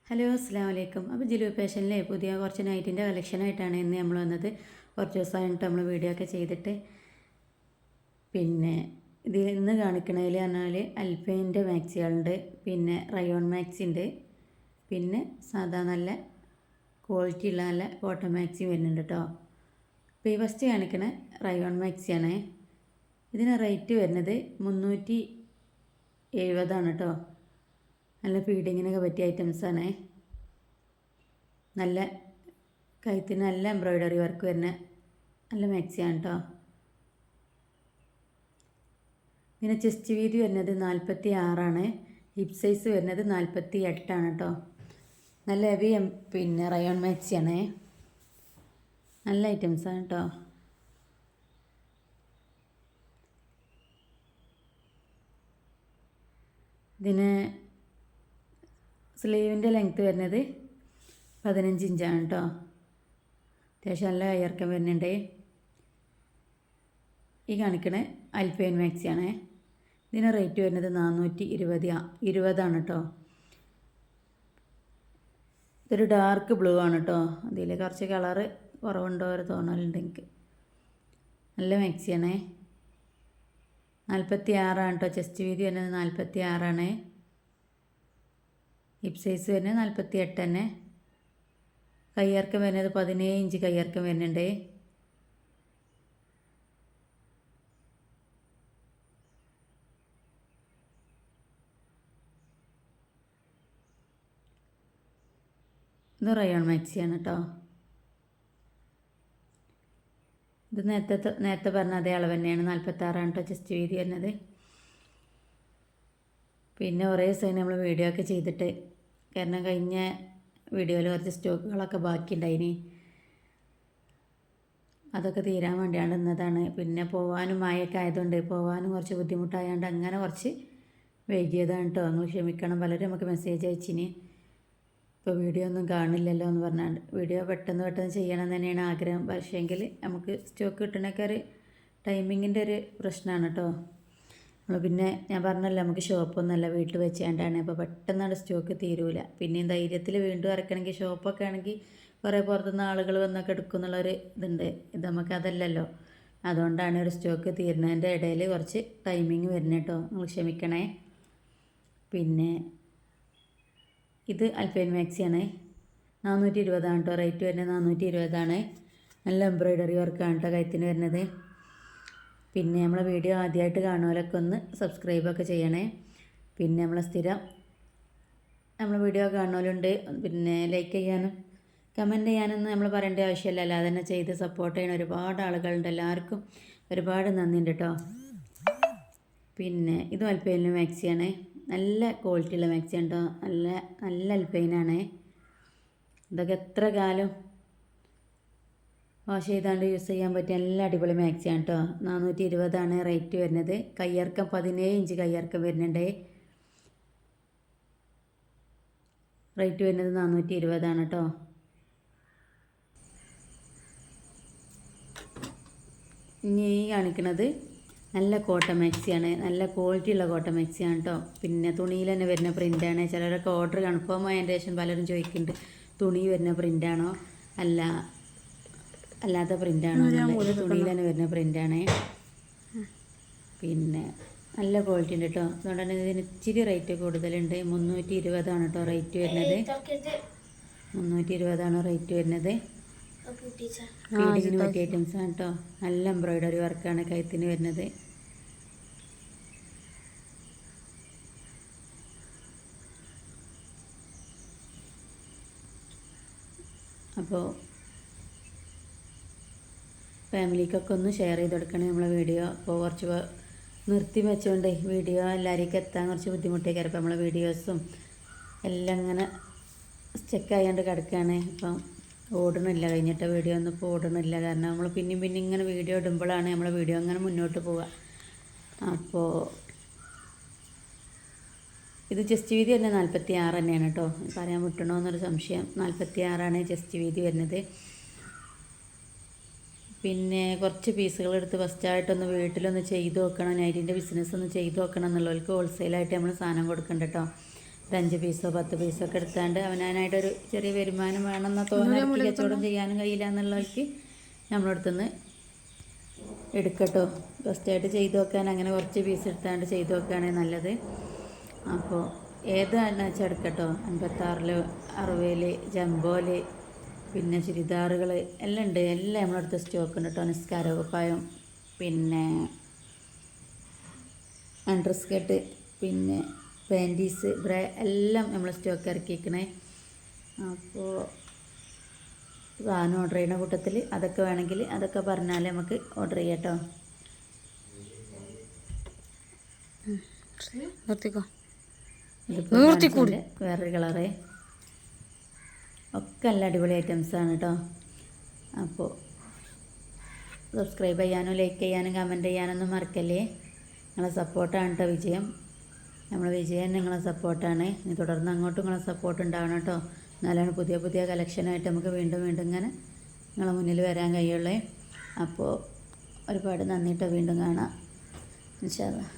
Hello അസ്സാം വലൈക്കും. അപ്പോൾ ജിലു ഫാഷനിലെ പുതിയ കുറച്ച് നൈറ്റിൻ്റെ കളക്ഷനായിട്ടാണ് ഇന്ന് നമ്മൾ വന്നത്. കുറച്ച് ദിവസമായിട്ട് നമ്മൾ വീഡിയോ ഒക്കെ ചെയ്തിട്ട്. പിന്നെ ഇത് ഇന്ന് കാണിക്കണതിൽ പറഞ്ഞാൽ അൽഫൈൻ്റെ മാക്സികളുണ്ട്, പിന്നെ റയോൺ മാക്സി ഉണ്ട്, പിന്നെ സാധാ നല്ല ക്വാളിറ്റി ഉള്ള നല്ല കോട്ടൺ മാക്സി വരുന്നുണ്ട് കേട്ടോ. ഇപ്പോൾ ഈ ഫസ്റ്റ് കാണിക്കണ റയോൺ മാക്സിയാണ്. ഇതിന് റേറ്റ് വരുന്നത് 370 കേട്ടോ. നല്ല ഫീഡിങ്ങിനൊക്കെ പറ്റിയ ഐറ്റംസാണ്. നല്ല കഴുത്തിന് നല്ല എംബ്രോയ്ഡറി വർക്ക് വരുന്ന നല്ല മാക്സിയാണ് കേട്ടോ. പിന്നെ ചെസ്റ്റ് വീതി വരുന്നത് 46 ഹിപ്പ് സൈസ് വരുന്നത് 48 കേട്ടോ. നല്ല ഹെവി പിന്നെ റയോൺ മാക്സിയാണ്. നല്ല ഐറ്റംസാണ് കേട്ടോ. ഇതിന് സ്ലീവിൻ്റെ ലെങ്ത്ത് വരുന്നത് 15 ഇഞ്ചാണ് കേട്ടോ. അത്യാവശ്യം നല്ല ഇറക്കം വരുന്നുണ്ട്. ഈ കാണിക്കണ അൽഫൈൻ മാക്സിയാണ്. ഇതിന് റേറ്റ് വരുന്നത് 420 കേട്ടോ. ഇതൊരു ഡാർക്ക് ബ്ലൂ ആണ് കേട്ടോ. അതിൽ കുറച്ച് കളറ് കുറവുണ്ടോ ഒരു തോന്നലുണ്ട് എനിക്ക്. നല്ല മാക്സിയാണേ. 46 കേട്ടോ. ചെസ്റ്റ് വീതി വരുന്നത് 46. ഹിപ്പ് സൈസ് വരുന്നത് 48 തന്നെ. കയ്യിറക്കം വരുന്നത് 17 ഇഞ്ച് കയ്യിറക്കം വരുന്നുണ്ട്. ഇത് റയോൺ മാക്സിയാണ് കേട്ടോ. ഇത് നേരത്തെ പറഞ്ഞ അതേ അളവ് തന്നെയാണ്. 46 കേട്ടോ ചെസ്റ്റ് വീതി വരുന്നത്. പിന്നെ കുറേ ദിവസമായി നമ്മൾ വീഡിയോ ഒക്കെ ചെയ്തിട്ട്, കാരണം കഴിഞ്ഞ വീഡിയോയിൽ കുറച്ച് സ്റ്റോക്കുകളൊക്കെ ബാക്കിയുണ്ടായിനി. അതൊക്കെ തീരാൻ വേണ്ടിയാണ് ഇന്നതാണ്. പിന്നെ പോകാനും മഴയൊക്കെ ആയതുകൊണ്ട് പോകാനും കുറച്ച് ബുദ്ധിമുട്ടായതുകൊണ്ട് അങ്ങനെ കുറച്ച് വൈകിയതാണ് കേട്ടോ. നിങ്ങൾ ക്ഷമിക്കണം. പലരും നമുക്ക് മെസ്സേജ് അയച്ചിന് ഇപ്പോൾ വീഡിയോ ഒന്നും കാണില്ലല്ലോ എന്ന് പറഞ്ഞാണ്ട്. വീഡിയോ പെട്ടെന്ന് ചെയ്യണം തന്നെയാണ് ആഗ്രഹം. പക്ഷേങ്കിൽ നമുക്ക് സ്റ്റോക്ക് കിട്ടണൊക്കെ ഒരു ടൈമിങ്ങിൻ്റെ ഒരു പ്രശ്നമാണ് കേട്ടോ. നമ്മൾ പിന്നെ ഞാൻ പറഞ്ഞല്ലോ, നമുക്ക് ഷോപ്പൊന്നുമല്ല വീട്ടിൽ വെച്ചാണ്ടാണ്. അപ്പോൾ പെട്ടെന്നാണ് സ്റ്റോക്ക് തീരൂല. പിന്നെയും ധൈര്യത്തിൽ വീണ്ടും ഇറക്കണമെങ്കിൽ ഷോപ്പൊക്കെ ആണെങ്കിൽ കുറേ പുറത്തുനിന്ന് ആളുകൾ വന്നൊക്കെ എടുക്കുന്നുള്ളൊരു ഇതുണ്ട്. ഇത് നമുക്ക് അതല്ലല്ലോ. അതുകൊണ്ടാണ് ഒരു സ്റ്റോക്ക് തീരുന്നതിൻ്റെ ഇടയിൽ കുറച്ച് ടൈമിങ് വരുന്നത് കേട്ടോ. നിങ്ങൾ ക്ഷമിക്കണേ. പിന്നെ ഇത് അൽഫൈൻ മാക്സിയാണ്. 420 കേട്ടോ റേറ്റ് വരുന്നത്. 420. നല്ല എംബ്രോയ്ഡറി വർക്കാണ് കേട്ടോ കഴുത്തിന് വരുന്നത്. പിന്നെ നമ്മളെ വീഡിയോ ആദ്യമായിട്ട് കാണുന്നവരൊക്കെ ഒന്ന് സബ്സ്ക്രൈബൊക്കെ ചെയ്യണേ. പിന്നെ നമ്മളെ വീഡിയോ കാണുന്നവരുണ്ട്, പിന്നെ ലൈക്ക് ചെയ്യാനും കമൻറ്റ് ചെയ്യാനൊന്നും നമ്മൾ പറയേണ്ട ആവശ്യമില്ല. അല്ലാതെ തന്നെ ചെയ്ത് സപ്പോർട്ട് ചെയ്യണ ഒരുപാട് ആളുകളുണ്ട്. എല്ലാവർക്കും ഒരുപാട് നന്ദിയുണ്ട് കേട്ടോ. പിന്നെ ഇത് അൽഫൈനിലെ മാക്സിയാണ്. നല്ല ക്വാളിറ്റിയുള്ള മാക്സിയാണ് കേട്ടോ. നല്ല അൽഫൈനാണ്. ഇതൊക്കെ എത്ര കാലം വാഷ് ചെയ്താണ്ട് യൂസ് ചെയ്യാൻ പറ്റിയ നല്ല അടിപൊളി മാക്സിയാണ് കേട്ടോ. 420 റേറ്റ് വരുന്നത്. കയ്യിറക്കം 17 ഇഞ്ച് കയ്യിറക്കം വരുന്നുണ്ട്. റേറ്റ് വരുന്നത് 420 കേട്ടോ. ഇനി ഈ കാണിക്കുന്നത് നല്ല കോട്ടൺ മാക്സിയാണ്. നല്ല ക്വാളിറ്റി ഉള്ള കോട്ടൺ മാക്സിയാണ് കേട്ടോ. പിന്നെ തുണിയിൽ തന്നെ വരുന്ന പ്രിൻ്റാണ്. ചിലരൊക്കെ ഓർഡർ കൺഫേം ആയതിൻ്റെ ശേഷം പലരും ചോദിക്കുന്നുണ്ട് തുണി വരുന്ന പ്രിൻ്റാണോ അല്ലാത്ത പ്രിൻ്റാണോ. തുണിയിൽ തന്നെ വരുന്ന പ്രിൻ്റാണ്. പിന്നെ നല്ല ക്വാളിറ്റി ഉണ്ട് കേട്ടോ. അതുകൊണ്ട് തന്നെ ഇതിന് ഇച്ചിരി റേറ്റ് കൂടുതലുണ്ട്. 320 കേട്ടോ റേറ്റ് വരുന്നത്. 320 റേറ്റ് വരുന്നത്. ഫീഡിങ്ങിന് പറ്റിയ ഐറ്റംസാണ് കേട്ടോ. നല്ല എംബ്രോയ്ഡറി വർക്കാണ് കഴുത്തിന് വരുന്നത്. അപ്പോൾ ഫാമിലിക്കൊക്കെ ഒന്ന് ഷെയർ ചെയ്ത് കൊടുക്കണേ നമ്മളെ വീഡിയോ. അപ്പോൾ കുറച്ച് നിർത്തി വെച്ചുകൊണ്ട് വീഡിയോ എല്ലാവരേക്കും എത്താൻ കുറച്ച് ബുദ്ധിമുട്ടേക്കാരം. അപ്പോൾ നമ്മളെ വീഡിയോസും എല്ലാം ഇങ്ങനെ സ്റ്റക്കായാണ്ട് കിടക്കുകയാണ്. ഇപ്പം ഓടണില്ല. കഴിഞ്ഞിട്ട് വീഡിയോ ഒന്നും ഇപ്പോൾ ഓടണില്ല. കാരണം നമ്മൾ പിന്നെയും ഇങ്ങനെ വീഡിയോ ഇടുമ്പോഴാണ് നമ്മളെ വീഡിയോ അങ്ങനെ മുന്നോട്ട് പോവുക. അപ്പോൾ ഇത് ചെസ്റ്റ് വീതി തന്നെ 46 തന്നെയാണ് കേട്ടോ. പറയാൻ വിട്ടണോ എന്നൊരു സംശയം. 46 ചെസ്റ്റ് വീതി വരുന്നത്. പിന്നെ കുറച്ച് പീസുകൾ എടുത്ത് ഫസ്റ്റായിട്ടൊന്ന് വീട്ടിലൊന്ന് ചെയ്ത് നോക്കണം. നൈറ്റിൻ്റെ ബിസിനസ് ഒന്ന് ചെയ്ത് നോക്കണം എന്നുള്ളവർക്ക് ഹോൾസെയിലായിട്ട് നമ്മൾ സാധനം കൊടുക്കണ്ട കേട്ടോ. ഒരു 5 പീസോ 10 പീസോ ഒക്കെ എടുത്താണ്ട് അവനായിട്ടൊരു ചെറിയ വരുമാനം വേണമെന്ന തോന്നുന്ന കച്ചവടം ചെയ്യാനും കഴിയില്ല എന്നുള്ളവർക്ക് നമ്മളടുത്തുനിന്ന് എടുക്കട്ടോ. ഫസ്റ്റായിട്ട് ചെയ്ത് നോക്കാൻ അങ്ങനെ കുറച്ച് പീസ് എടുത്താണ്ട് ചെയ്ത് നോക്കുകയാണെങ്കിൽ നല്ലത്. അപ്പോൾ ഏതാണെന്ന് വെച്ചാൽ എടുക്കട്ടോ. 56 60 ജംബോയിൽ പിന്നെ ചുരിദാറുകൾ എല്ലാം ഉണ്ട്. എല്ലാം നമ്മളടുത്ത് സ്റ്റോക്ക് ഉണ്ട് കേട്ടോ. നിസ്കാര കുപ്പായം പിന്നെ അണ്ടർ സ്കേർട്ട് പിന്നെ പാൻറ്റീസ് ബ്രേ എല്ലാം നമ്മൾ സ്റ്റോക്ക് ഇറക്കിയിരിക്കണേ. അപ്പോൾ സാധനം ഓർഡർ ചെയ്യുന്ന കൂട്ടത്തിൽ അതൊക്കെ വേണമെങ്കിൽ അതൊക്കെ പറഞ്ഞാൽ നമുക്ക് ഓർഡർ ചെയ്യാം കേട്ടോ. വേറൊരു കളറേ ഒക്കെ നല്ല അടിപൊളി ഐറ്റംസാണ് കേട്ടോ. അപ്പോൾ സബ്സ്ക്രൈബ് ചെയ്യാനും ലൈക്ക് ചെയ്യാനും കമൻറ്റ് ചെയ്യാനൊന്നും മറക്കല്ലേ. നിങ്ങളെ സപ്പോർട്ടാണ് കേട്ടോ വിജയം. നമ്മളെ വിജയം നിങ്ങളെ സപ്പോർട്ടാണ്. ഇനി തുടർന്ന് അങ്ങോട്ടും നിങ്ങളെ സപ്പോർട്ട് ഉണ്ടാവണം കേട്ടോ. എന്നാലാണ് പുതിയ പുതിയ കളക്ഷനായിട്ട് നമുക്ക് വീണ്ടും വീണ്ടും ഇങ്ങനെ നിങ്ങളെ മുന്നിൽ വരാൻ കഴിയുള്ളൂ. അപ്പോൾ ഒരുപാട് നന്ദി കേട്ടോ. വീണ്ടും കാണാം ഇൻഷാ അല്ലാഹ്.